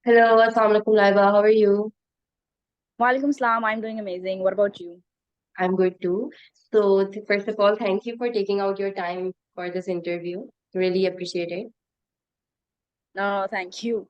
Hello, Assalamu alaikum, Laiba. How are you? Walaikum salam. I'm doing amazing. What about you? I'm good too. So, first of all, thank you for taking out your time for this interview. Really appreciate it. No, thank you.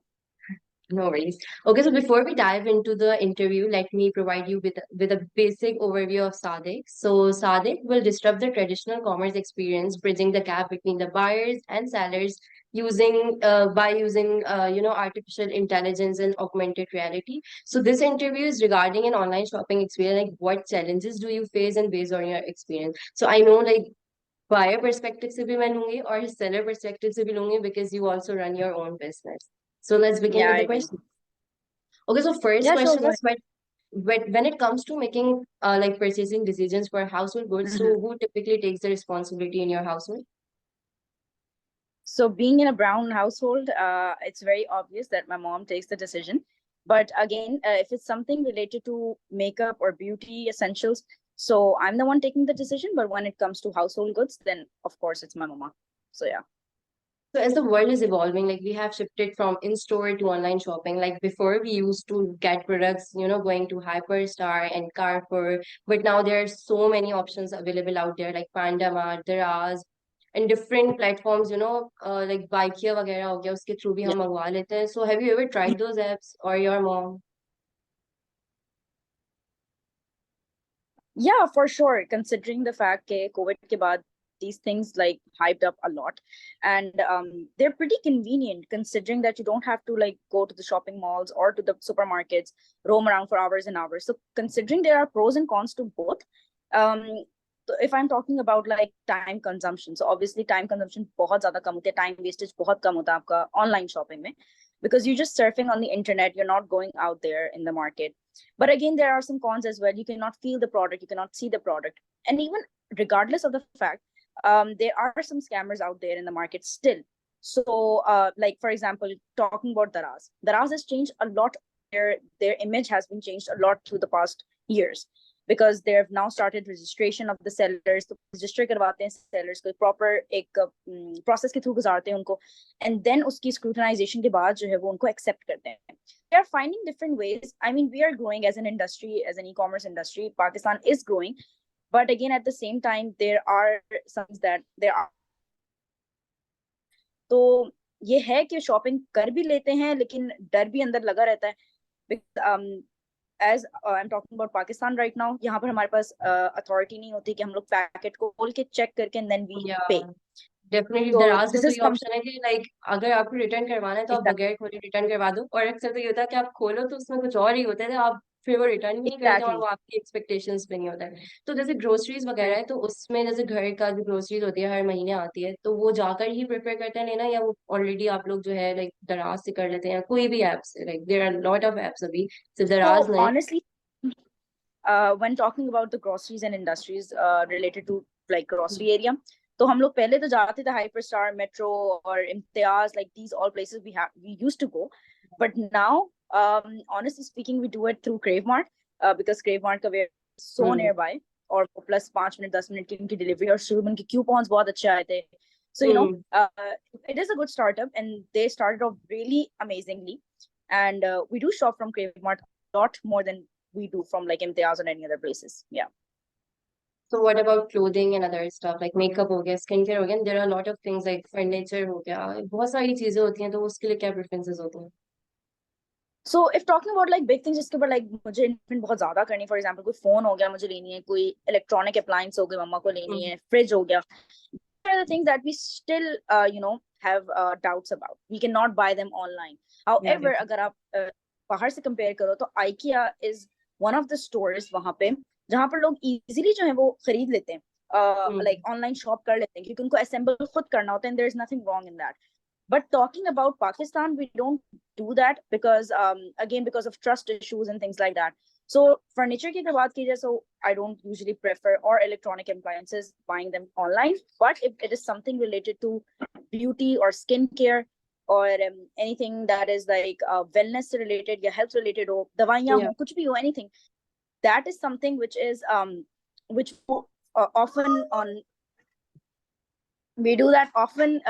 No worries. Okay, so before we dive into the interview, let me provide you with a basic overview of Sadiq. So, Sadiq will disrupt the traditional commerce experience, bridging the gap between the buyers and sellers using artificial intelligence and augmented reality. So, this interview is regarding an online shopping experience. Like, what challenges do you face, and based on your experience? So, I know like buyer perspective से भी मैं लूंगी और seller perspective से भी लूंगी because you also run your own business. So let's begin Yeah, with the I do. question. Okay, so first Yeah, sure. question Go is ahead. when it comes to making like purchasing decisions for household goods, Mhm. so who typically takes the responsibility in your household? So, being in a brown household, it's very obvious that my mom takes the decision. But again, if it's something related to makeup or beauty essentials, so I'm the one taking the decision. But when it comes to household goods, then of course it's my mama. So yeah. So as the world is evolving, like we have shifted from in-store to online shopping. Like before, we used to get products, going to Hyperstar and Carrefour, but now there are so many options available out there, like PandaMart, Daraz, and different platforms, like Bikea वगैरह हो गया, उसके through भी Yeah. हम मंगवा लेते हैं. So have you ever tried those apps or your mom? Yeah, for sure. Considering the fact that COVID ke baad, these things like hyped up a lot, and they're pretty convenient considering that you don't have to like go to the shopping malls or to the supermarkets, roam around for hours and hours. So considering there are pros and cons to both, um, so if I'm talking about like time consumption, so obviously time consumption बहुत ज़्यादा कम होता है, time wastage बहुत कम होता है आपका online shopping में, because you're just surfing on the internet, you're not going out there in the market. But again, there are some cons as well. You cannot feel the product, you cannot see the product. And even regardless of the fact, there are some scammers out there in the market still. So, like for example, talking about Daraz has changed a lot. Their image has been changed a lot through the past years because they have now started registration of the sellers. तो register करवाते हैं sellers को proper एक process के through गुजारते हैं उनको, and then उसकी scrutinization के बाद जो है वो उनको accept करते हैं. We are finding different ways. I mean, we are growing as an industry, as an e-commerce industry. Pakistan is growing, but again, at the same time, there are some that there are. तो ये है कि shopping कर भी लेते हैं लेकिन डर भी अंदर लगा रहता है. As I am talking about Pakistan right now, यहाँ पर हमारे पास अथॉरिटी नहीं होती कि हम लोग पैकेट को खोल के चेक करके एंड देन वी पे. Yeah. डेफिनेटली तो दराज में दिस तो इज ये समथिंग. ऑप्शन है कि लाइक अगर आपको रिटर्न करवाना है तो आप बगैर खोले रिटर्न करवा दो, और अक्सर तो ये होता है कि आप खोलो तो उसमें कुछ और ही होता है, तो आप फिर वो रिटर्न नहीं करते और एग्जैक्टली. वो आपकी एक्सपेक्टेशंस पे नहीं होता है. तो जैसे ग्रोसरीज वगैरह है, तो उसमें जैसे घर का जो ग्रोसरीज होती है हर महीने आती है, तो वो जाकर ही प्रिपेयर करते हैं लेना, या वो ऑलरेडी आप लोग जो है लाइक दराज से कर लेते हैं, या कोई भी ऐप से? Like there are lot of apps अभी, सिर्फ तो दराज नहीं. Honestly, when talking about the groceries and industries related to like grocery area, तो हम लोग पहले तो जाते थे हाइपर स्टार, मेट्रो और Imtiaz, like these all places we used to go. But now, honestly speaking, we do it through Crave Mart, because Crave Mart का we're so हम्म. nearby, और प्लस 5 मिनट 10 मिनट की उनकी डिलीवरी, और शुरू में उनके coupons बहुत अच्छे आए थे. So hmm. it is a good startup, and they started off really amazingly. And we do shop from Crave Mart a lot more than we do from like Imtiaz or any other places. Yeah. So what about clothing and other stuff like makeup हो गया, skin care हो गया? There are a lot of things like furniture हो गया, बहुत सारी चीजें होती हैं, तो उसके लिए क्या प्रेफरेंसेस होते हैं? So if talking about like big things जिसके ऊपर like मुझे इन्वेस्टमेंट बहुत ज्यादा करनी, फॉर एग्जांपल कोई फोन हो गया मुझे लेनी है, कोई इलेक्ट्रॉनिक अप्लायंस हो गई मम्मा को लेनी हम्म. है, फ्रिज हो गया, are the things that we still have doubts about. We cannot buy them online. Yeah, However, definitely. अगर आप बाहर से कंपेयर करो तो IKEA is one of the stores वहां पे जहां पर लोग इजीली जो है वो खरीद लेते हैं, हम्म. लाइक ऑनलाइन शॉप कर लेते हैं क्योंकि उनको असेंबल खुद करना होता है, and there is nothing wrong in that. But talking about Pakistan, we don't do that because again because of trust issues and things like that. So furniture की अगर बात की जाए, so I don't usually prefer or electronic appliances buying them online. But if it is something related to beauty or skincare or anything that is like wellness related या health related हो, दवाइयाँ Yeah. हो, कुछ भी हो, anything, that is something which is which often on we do that often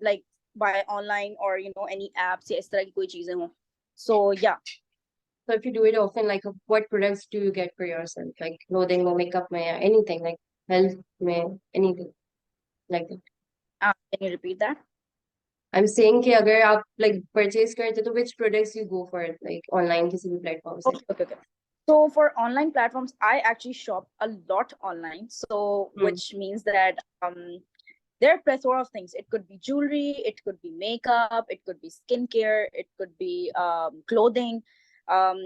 like by online or any apps या इस तरह की कोई चीजें हो. So yeah. So if you do it often, like what products do you get for yourself? Like clothing or makeup, mein, anything, like health, mein, anything like that. Can you repeat that? I'm saying कि अगर आप like purchase करते तो which products you go for like online किसी भी platform से? Okay. So for online platforms, I actually shop a lot online. So Hmm. which means that there are a plethora of things. It could be jewelry, it could be makeup, it could be skincare, it could be clothing, um,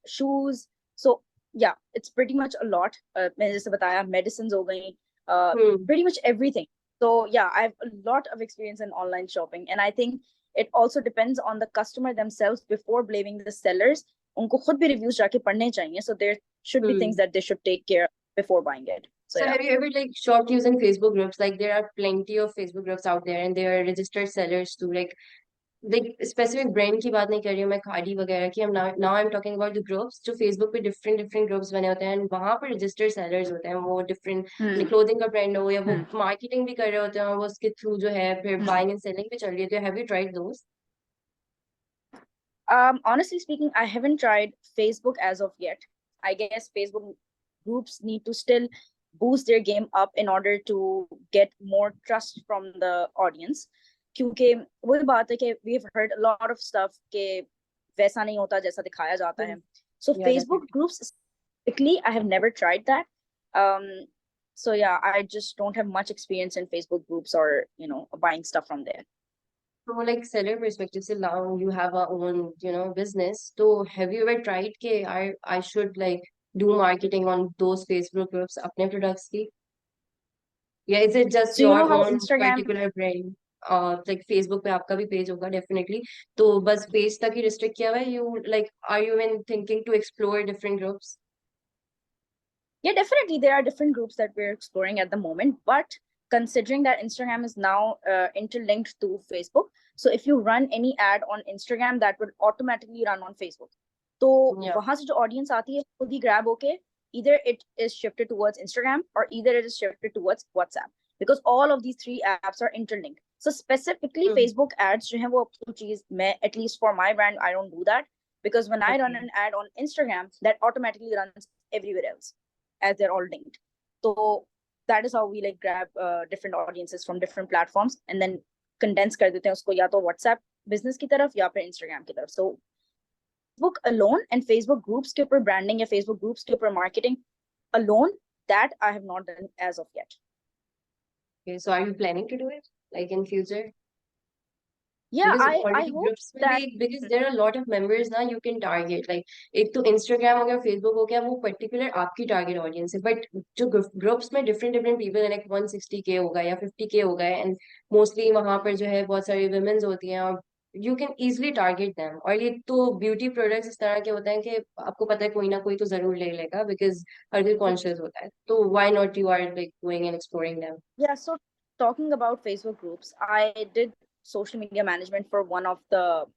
shoes. So yeah, it's pretty much a lot. मैंने जैसे बताया, medicines हो गई, Hmm. pretty much everything. So yeah, I have a lot of experience in online shopping, and I think it also depends on the customer themselves before blaming the sellers. उनको खुद भी reviews जाके पढ़ने चाहिए. So there should be things Hmm. that they should take care before buying it. So So yeah. have you ever like shopped using Facebook groups? Like there are plenty of Facebook groups out there and they are registered sellers too. Like specific brand की बात नहीं कर रही हूँ मैं खादी वगैरह की. Now I'm talking about the groups जो Facebook पे different groups बने होते हैं and वहाँ पर registered sellers होते हैं. वो different Hmm. clothing का brand हो या वो Hmm. marketing भी कर रहे होते हैं और वो उसके through जो है फिर Hmm. buying and selling भी चल रही है. तो have you tried those? Honestly speaking, I haven't tried Facebook as of yet. I guess Facebook groups need to still boost their game up in order to get more trust from the audience. क्योंकि वही बात है कि we've heard a lot of stuff कि वैसा नहीं होता जैसा दिखाया जाता है. So Yeah, Facebook definitely. groups specifically, I have never tried that. Um, so yeah, I just don't have much experience in Facebook groups or buying stuff from there. From like seller perspective, so now you have our own, business. So have you ever tried कि I should like do marketing on those Facebook groups अपने products की? Yeah, is it just So you your know how own Instagram. particular brand? Like Facebook पे आपका भी page होगा definitely. तो बस page तक ही restrict किया हुआ है? Are you even thinking to explore different groups? Yeah, definitely there are different groups that we're exploring at the moment, but considering that Instagram is now interlinked to Facebook, so if you run any ad on Instagram, that will automatically run on Facebook. तो Yeah. वहां से जो audience आती है खुद ही grab होके either it is shifted towards Instagram or either it is shifted towards WhatsApp, because all of these three apps are interlinked. So specifically Facebook ads जो है वो अपनी चीज मैं, at least for my brand, I don't do that, because when I run Okay. an ad on Instagram, that automatically runs everywhere else as they're all linked. So that is how we like grab different audiences from different platforms and then condense कर देते हैं उसको या तो WhatsApp business की तरफ या फिर Instagram की तरफ. So Facebook alone and Facebook groups के ऊपर branding या Facebook groups के ऊपर marketing alone, that I have not done as of yet. Okay, so are you planning to do it like in future? Yeah, Because I already hope groups में that. भी because there are a lot of members now you can target like एक तो Instagram हो गया Facebook हो गया वो particular आपकी target audience है but जो groups में different people है like 160K होगा या 50K होगा and mostly वहाँ पर जो है बहुत सारी women's होती हैं और you can easily target them और ये तो beauty products इस तरह के होते हैं कि आपको पता है कोई ना कोई तो जरूर ले लेगा because हर कोई conscious होता है तो why not you are like going and exploring them. Yeah, so talking about Facebook groups, I did social media management for one of the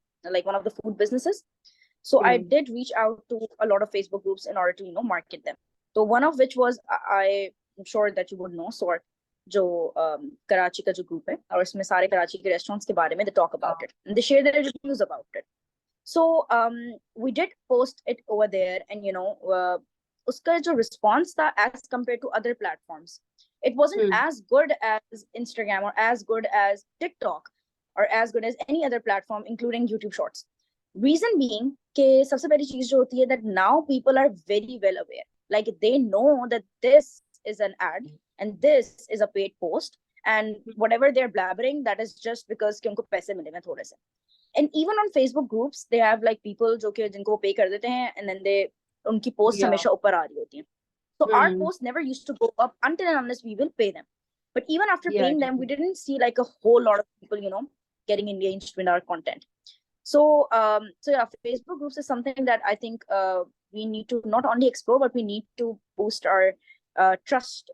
food businesses. So I did reach out to a lot of Facebook groups in order to market them. So one of which was I'm sure that you would know Sort, जो कराची का जो group है और इसमें सारे कराची के restaurants के बारे में they talk about it and they share their reviews about it. So we did post it over there, and उसका जो response था as compared to other platforms, it wasn't as good as Instagram or as good as TikTok or as good as any other platform, including YouTube Shorts. Reason being कि सबसे पहली चीज जो होती है that now people are very well aware, like they know that this is an ad and this is a paid post, and whatever they're blabbering, that is just because कि उनको पैसे मिले हैं थोड़े से. And even on Facebook groups, they have like people जो कि जिनको वो pay कर देते हैं and then they उनकी post Yeah. हमेशा ऊपर आ रही होती हैं. So our post never used to go up until and unless we will pay them. But even after Yeah, paying them, we didn't see like a whole lot of people, getting engaged with our content. So yeah, Facebook groups is something that I think we need to not only explore, but we need to boost our trust,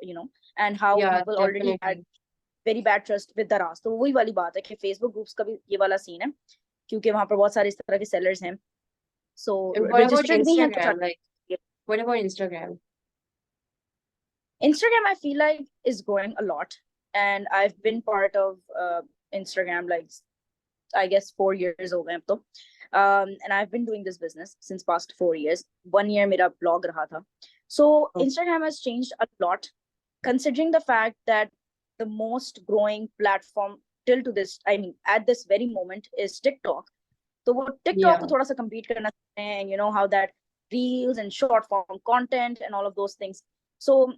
and how Yeah, people already had definitely. very bad trust with Daraz. तो वही वाली बात है कि Facebook groups का भी ये वाला सीन है क्योंकि वहां पर बहुत सारे इस तरह के sellers हैं. So And what about registered भी हैं तो Instagram? Like, what about Instagram? Instagram, I feel like, is growing a lot, and I've been part of Instagram like I guess 4 years हो गए अब तो. And I've been doing this business since past 4 years. 1 year मेरा blog रहा था. So Instagram has changed a lot, considering the fact that the most growing platform till to this, I mean, at this very moment is TikTok. तो वो TikTok Yeah. को थोड़ा सा compete करना चाहते हैं, and you know how that reels and short form content and all of those things. So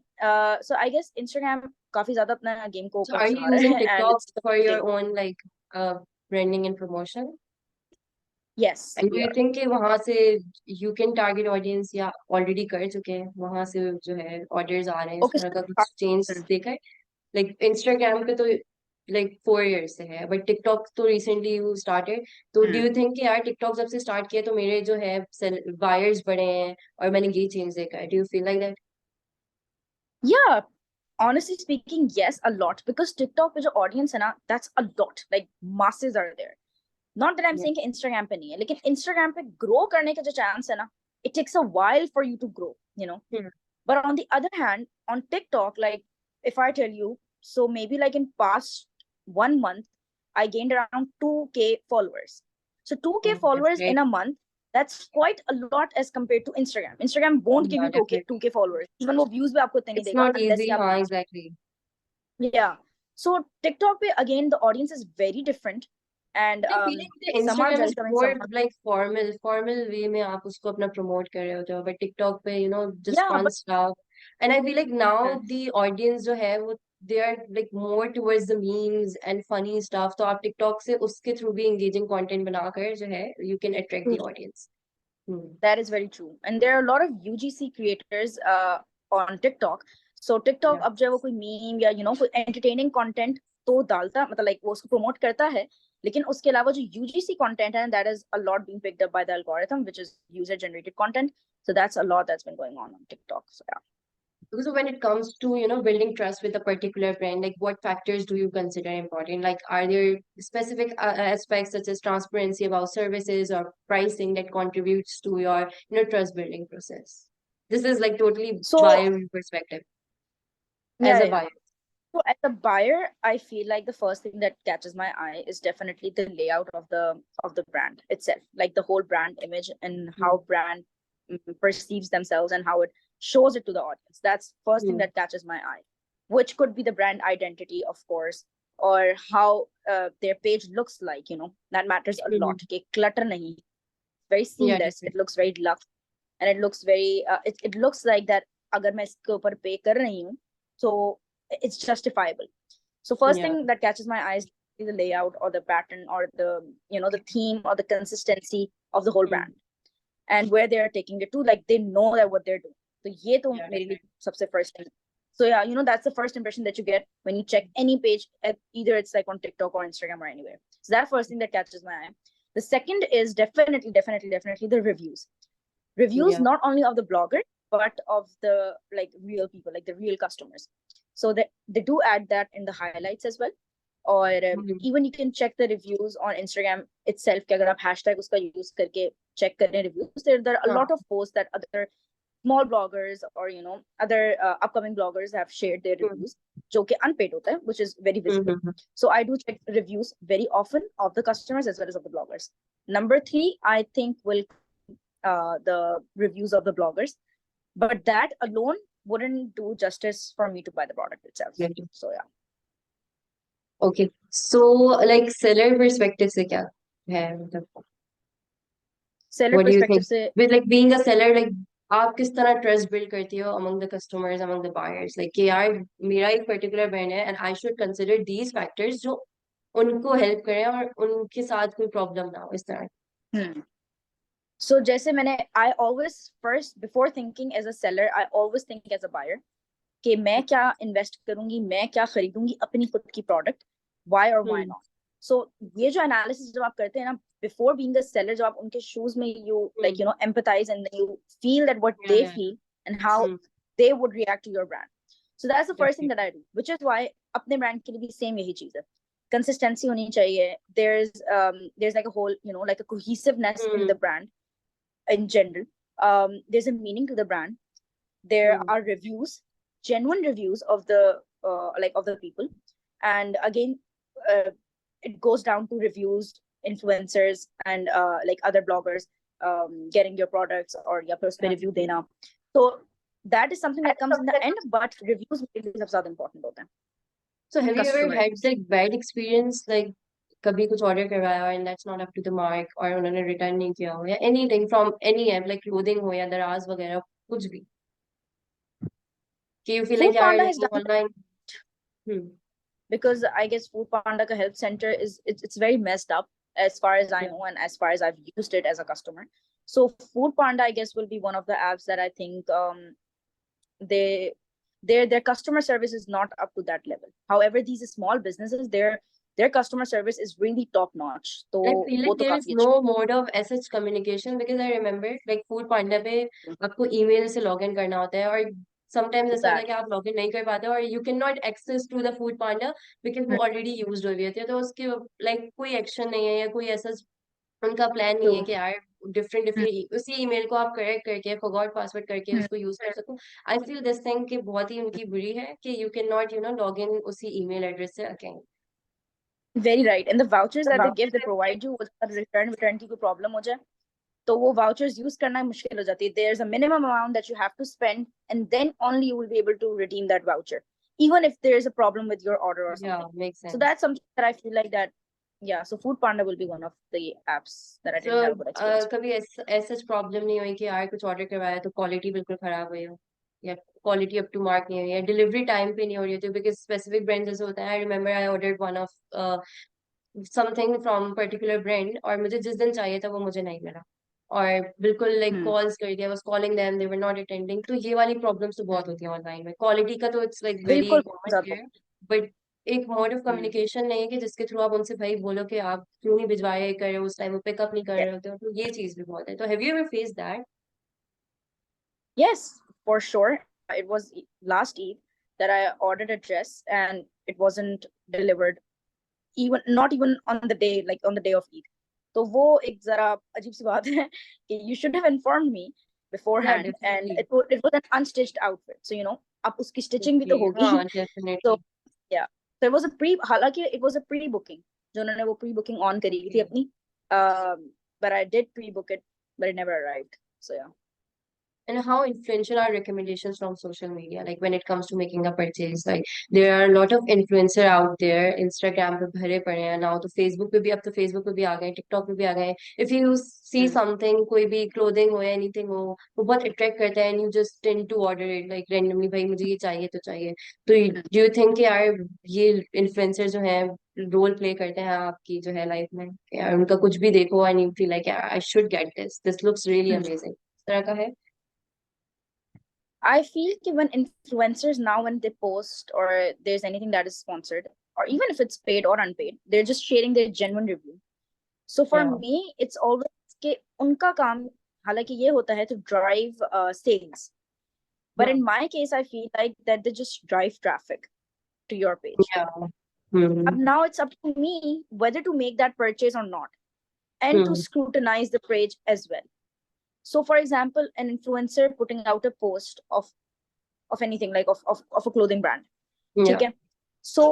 so I guess Instagram काफी ज्यादा अपना game को So ऊपर are you चढ़ा रहा using है, and TikTok it's for great. your own like branding and promotion? Yes, And do we you are. think कि वहां से you can target audience या already कर चुके हैं वहां से जो है orders आ रहे हैं इस Okay, तरह so का कुछ change देखा है? Like Instagram पे तो like 4 years से है, but TikTok तो recently you started. तो do you think कि यार TikTok जब से start किया तो मेरे जो है buyers बढ़े हैं और मैंने ये change देखा है? Do you feel like that? Yeah, honestly speaking, yes, a lot, because TikTok पे जो audience है ना, that's a lot, like masses are there. Not that I'm Yeah. saying कि Instagram पे नहीं है, लेकिन Instagram पे grow करने का जो chance है ना, it takes a while for you to grow, you know. Hmm. But on the other hand, on TikTok, like if I tell you, so maybe like in past 1 month, I gained around 2K followers. So 2K Oh, that's followers in great. a month, that's quite a lot as compared to Instagram. Instagram won't give Yeah, you 2K, definitely. 2K followers. Even वो views भी आपको इतने नहीं It's देगा not unless easy. you have हाँ, reach. exactly. Yeah. So TikTok पे again the audience is very different, and I feel like the some are Instagram is welcoming, more some are, like formal way में आप उसको अपना promote कर रहे होते हो, but TikTok पे just yeah, fun but stuff. And I feel like now the audience जो है वो they are like more towards the memes and funny stuff. तो आप TikTok से उसके through भी engaging content बनाकर जो है you can attract the audience. Hmm. that is very true. And there are a lot of UGC creators on TikTok. So TikTok Yeah. अब जब वो कोई meme या कोई entertaining content तो डालता, मतलब like वो उसको promote करता है, लेकिन उसके अलावा जो UGC content है, that is a lot being picked up by the algorithm, which is user generated content. So that's a lot that's been going on TikTok. So yeah. Because when it comes to, building trust with a particular brand, like what factors do you consider important? Like, are there specific aspects such as transparency about services or pricing that contributes to your, trust building process? This is like totally So buyer perspective as yeah, a yeah. buyer. So as a buyer, I feel like the first thing that catches my eye is definitely the layout of the brand itself, like the whole brand image and Hmm. how brand perceives themselves and how it shows it to the audience. That's first thing Hmm. that catches my eye, which could be the brand identity, of course, or how their page looks like. That matters a Hmm. lot. Okay, clutter nahi, very Yeah, seamless. It definitely. looks very luxe, and it looks very. It looks like that. अगर मैं इसके ऊपर pay कर रही हूँ, so it's justifiable. So first Yeah. thing that catches my eyes is the layout or the pattern or the theme or the consistency of the whole Hmm. brand and where they are taking it to. Like they know that what they're doing. So ये तो Yeah, मेरे लिए definitely. सबसे first thing. So yeah, that's the first impression that you get when you check any page, either it's like on TikTok or Instagram or anywhere. So that first thing that catches my eye. The second is definitely the reviews. Reviews Yeah. not only of the blogger but of the like real people, like the real customers. So they do add that in the highlights as well. Or Hmm. even you can check the reviews on Instagram itself कि अगर आप hashtag उसका use करके check करें reviews, there are a Huh. lot of posts that other small bloggers or other upcoming bloggers have shared their Hmm. reviews जो कि unpaid होता है, which is very visible. Hmm. So I do check reviews very often of the customers as well as of the bloggers. Number 3, I think, will the reviews of the bloggers, but that alone wouldn't do justice for me to buy the product itself. Yeah. So yeah. Okay. So, like seller perspective से क्या है मतलब? Seller What do you perspective think? से, With like being a seller, like आप किस तरह trust build करती हो among the customers, among the buyers? Like कि यार मेरा एक particular brand है and I should consider these factors जो उनको help करें और उनके साथ कोई problem ना हो इस तरह. hmm. So जैसे मैंने, I always first, before thinking as a seller, I always think as a buyer कि मैं क्या invest करूंगी, मैं क्या खरीदूंगी अपनी खुद की product, why or why Hmm. not. So ये जो analysis जब आप करते हैं ना, before being a seller, जब आप उनके shoes में you like Hmm. empathize and you feel that what Yeah, they yeah. feel and how Hmm. they would react to your brand. So that's the first thing Definitely. that I do, which is why अपने brand के लिए भी same यही चीज है. Consistency होनी चाहिए. There's like a whole like a cohesiveness in Hmm. the brand in general. There's a meaning to the brand. There Hmm. are reviews, genuine reviews of the like of the people, and again, uh, it goes down to reviews influencers and like other bloggers getting your products or या फिर उस पे review देना. So that is something that comes in the end, but reviews मेरे लिए सबसे ज़्यादा important होते हैं. So have you ever Customer had reviews. like bad experience, like कभी कुछ order करवाया and that's not up to the mark, और उन्होंने return नहीं किया हो, या anything from any app like clothing हो या दराज वगैरह कुछ भी, कि you feel like Food यार Panda has नहीं done online. because I guess Food Panda ka help center it's very messed up as far as I Yeah. know and as far as I've used it as a customer. So Food Panda, I guess, will be one of the apps that I think they their customer service is not up to that level. However, these small businesses, their customer service is really top notch. I So feel वो like तो there is काफी no अच्छी. mode of such communication, because I remember like Food Panda पे आपको email से login करना होता है, और sometimes ऐसा होता है कि Exactly. आप login नहीं कर पाते, और you cannot access to the Food Panda because वो already used हो गई होती है, तो उसके like कोई action नहीं है या कोई ऐसा उनका प्लान नहीं है True. कि यार डिफरेंट डिफरेंट उसी ईमेल को आप करेक्ट करके फॉरगॉट पासवर्ड करके उसको यूज कर सको. आई फील दिस थिंग कि बहुत ही उनकी बुरी है कि you can not log in उसी ईमेल एड्रेस से again. Very right. And the vouchers that they give, they provide you with return की कोई problem हो जाए तो वो vouchers use करना मुश्किल हो जाती है. There's a minimum amount that you have to spend and then only you will be able to redeem that voucher, even if there is a problem with your order or या something. Make So sense. that's something that I feel like that, yeah, so Food Panda will be one of the apps that I so didn't have a good experience with. कभी ऐसा problem नहीं हुई कि यार कुछ order करवाया तो quality बिल्कुल खराब हुई हो, या क्वालिटी अप टू मार्क नहीं हुई, या डिलीवरी टाइम पे नहीं हो रही होती, बिकॉज स्पेसिफिक ब्रांड्स जैसे होता है. I remember I ordered one of something from particular brand, और मुझे जिस दिन चाहिए था वो मुझे नहीं मिला, और बिल्कुल लाइक Hmm. कॉल्स कर दिया, was calling them, they were not attending. तो ये वाली प्रॉब्लम्स तो बहुत होती हैं ऑनलाइन में. क्वालिटी का तो इट्स लाइक वेरी बिल्कुल बहुत कॉमन ज्यादा. हियर, बट एक मोड ऑफ Hmm. कम्युनिकेशन नहीं है कि जिसके थ्रू आप उनसे भाई बोलो कि आप क्यों नहीं भिजवाए कर रहे हो, उस टाइम वो पिकअप नहीं कर Yeah. रहे होते हो, तो ये चीज भी बहुत है. तो have you ever face that? Yes, for sure. It was last Eid that I ordered a dress and it wasn't delivered, even not even on the day, like on the day of Eid. तो वो एक जरा अजीब सी बात है कि you should have informed me या beforehand, and definitely. it was an unstitched outfit, so अब उसकी stitching भी ओके, तो होगी. हाँ So definitely. yeah, so it was a pre, हालांकि it was a pre-booking, जो उन्होंने वो pre-booking on करी थी अपनी, but I did pre-book it, but it never arrived. So yeah. And how influential are recommendations from social media, like when it comes to making a purchase? Like there are a lot of influencer out there. Instagram पे भरे पड़े हैं now, तो Facebook पे भी, अब तो Facebook पे भी आ गए, TikTok पे भी आ गए. If you see Hmm. something, कोई भी clothing हो या anything हो, वो बहुत attract करता है, and you just tend to order it like randomly, भाई मुझे ये चाहिए तो चाहिए. तो do you think कि यार ये influencer जो हैं रोल प्ले करते हैं आपकी जो है लाइफ में, यार उनका कुछ भी देखो and you feel like यार I should get this looks really Hmm. amazing, इस तरह का है? I feel that when influencers now, when they post or there's anything that is sponsored, or even if it's paid or unpaid, they're just sharing their genuine review. So for Yeah. me, it's always कि उनका काम हालांकि ये होता है to drive sales, but Yeah. in my case, I feel like that they just drive traffic to your page. Yeah. Hmm. Now it's up to me whether to make that purchase or not, and to Hmm. scrutinize the page as well. So, for example, an influencer putting out a post of anything like of a clothing brand. Yeah. Okay. So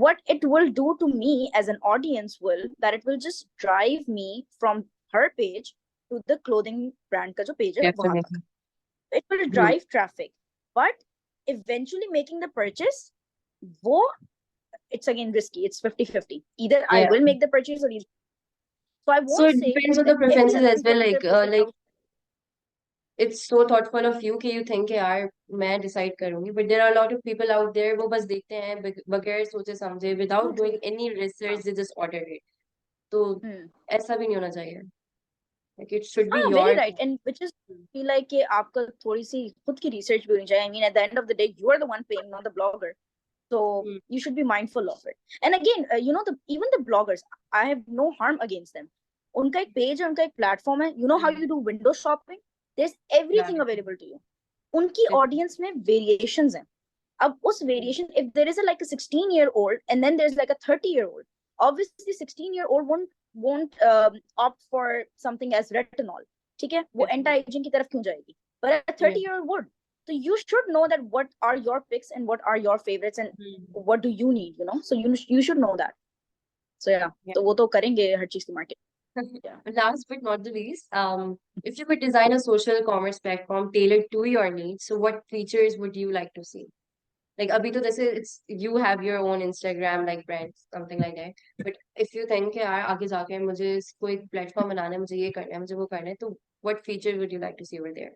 what it will do to me as an audience will that it will just drive me from her page to the clothing brand ka jo page hai wahan tak. Definitely. It will Hmm. drive traffic, but eventually making the purchase, wo it's again risky. It's 50-50. Either I Yeah. will make the purchase or either. So I So won't it say depends on the that any preferences as well. influencer putting Like out. it's so thoughtful of you कि you think कि यार मैं decide करूंगी, but there are a lot of people out there वो बस देखते हैं बगैर सोचे समझे, without doing any research they just order it. तो Hmm. ऐसा भी नहीं होना चाहिए. Like it should be हाँ, your. very right, and which is feel like कि आपका थोड़ी सी खुद की research भी होनी चाहिए. I mean, at the end of the day, you are the one paying, not the blogger. So Hmm. you should be mindful of it. And again, even the bloggers, I have no harm against them. उनका एक page है, उनका एक platform है. You know how you do window shopping? There's Yeah. everything available to you. उनकी audience में variations हैं. अब उस variation, if there is like a 16-year-old and then there's like a 30-year-old, obviously 16-year-old won't opt for something as retinol. ठीक है, वो Definitely. anti-aging की तरफ क्यों जाएगी? But a 30-year-old would. So you should know that what are your picks and what are your favorites and Hmm. what do you need, so you should know that. So yeah, Yeah. तो वो तो करेंगे हर चीज की market. Yeah. Last but not the least, if you could design a social commerce platform tailored to your needs, so what features would you like to see? Like abhi to जैसे it's you have your own Instagram like brand something like that. But if you think कि यार आगे जाके मुझे इसको एक platform बनाना है, मुझे ये करना है, मुझे वो करना है, तो what feature would you like to see over there?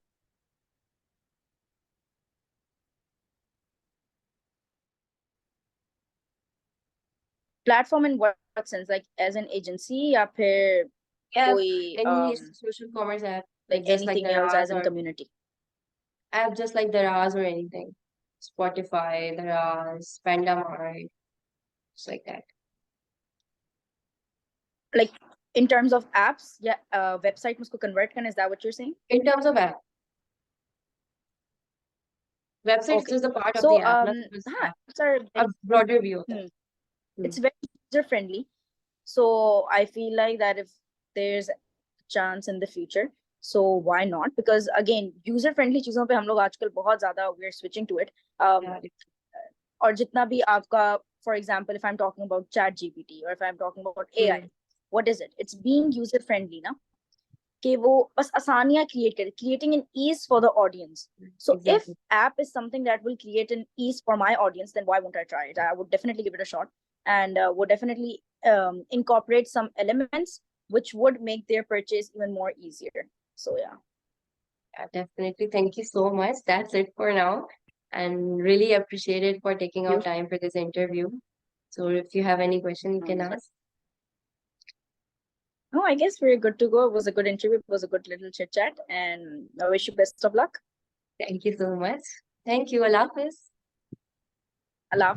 Platform in what sense? Like as an agency या फिर Yeah, कोई any social commerce app like like just like anything else Daraz as in or community? app just like Daraz or anything. Spotify, Daraz, Pandamart, just like that. Like in terms of apps, yeah, website मुझको convert करना, is that what you're saying? In terms of app, website is Okay. just a part of So the app, not just हाँ, app. apps are A very, broader view of that. it's very user friendly. So I feel like that if there's a chance in the future, so why not? Because again, user friendly चीजों पे हम लोग आजकल बहुत ज़्यादा we're switching to it. Yeah. और जितना भी आपका, for example, if I'm talking about chat GPT or if I'm talking about AI, what is it? It's being user friendly ना, कि वो बस आसानियां create करे, creating an ease for the audience. So if Exactly. app is something that will create an ease for my audience, then why won't I try it? I would definitely give it a shot, and would definitely incorporate some elements which would make their purchase even more easier. So yeah. Yeah, definitely. Thank you so much. That's it for now. And really appreciate it for taking You. out time for this interview. So if you have any question, you can ask. No, I guess we're good to go. It was a good interview. It was a good little chit chat, and I wish you best of luck. Thank you so much. Thank you. Allah Hafiz. Allah